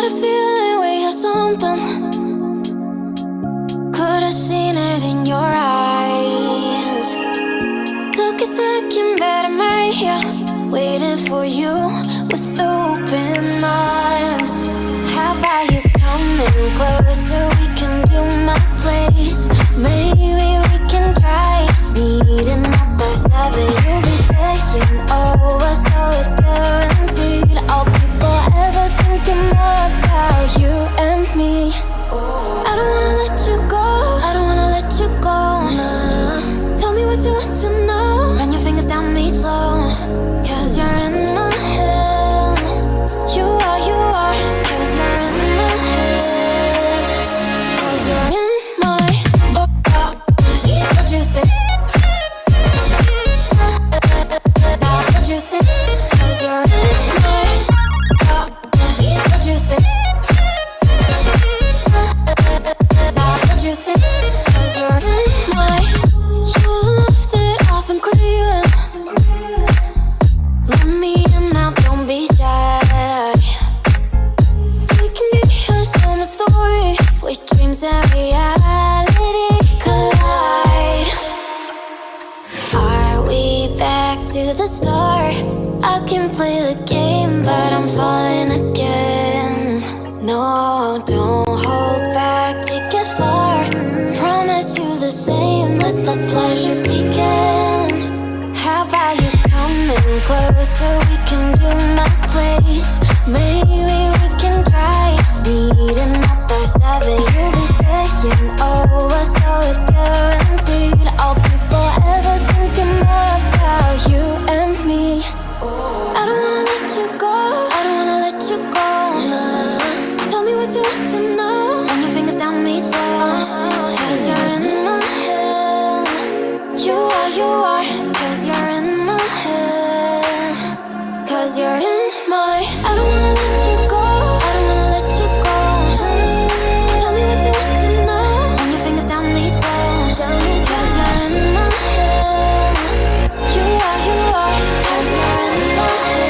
a feeling we had something. Could've seen it in your eyes. Took a second, but I'm right here, waiting for you with open arms. How about you coming closer? We can do my place. Maybe we can try meeting up by 7. You'll be saying over, so it's guaranteed. I'll be forever thinking more about you and me. I don't wanna let you go, I don't wanna let you go, nah. Tell me what you want to know, run your fingers down me slow. Cause you're in my head. You are, cause you're in my head. Cause you're in my what you think? What you think? Cause you're in my what you think? What you think? Cause you're in my you're the love that I've been craving. Let me in now, don't be shy. We can be here, so my story, with dreams and reality collide. Are we back to the start? I can play the game, but I'm falling again. No, don't hold back, take it far. Promise you the same, let the pleasure begin. How about you coming closer? We can do my place. Maybe we can try meeting up by 7. You'll be saying over, so it's guaranteed. I'll be forever thinking more about you and me. I don't wanna let you go, I don't wanna let you go, nah. Tell me what you want to know, run your fingers down me slow. Cause you're in my head. You are, cause you're in my head. Cause you're in my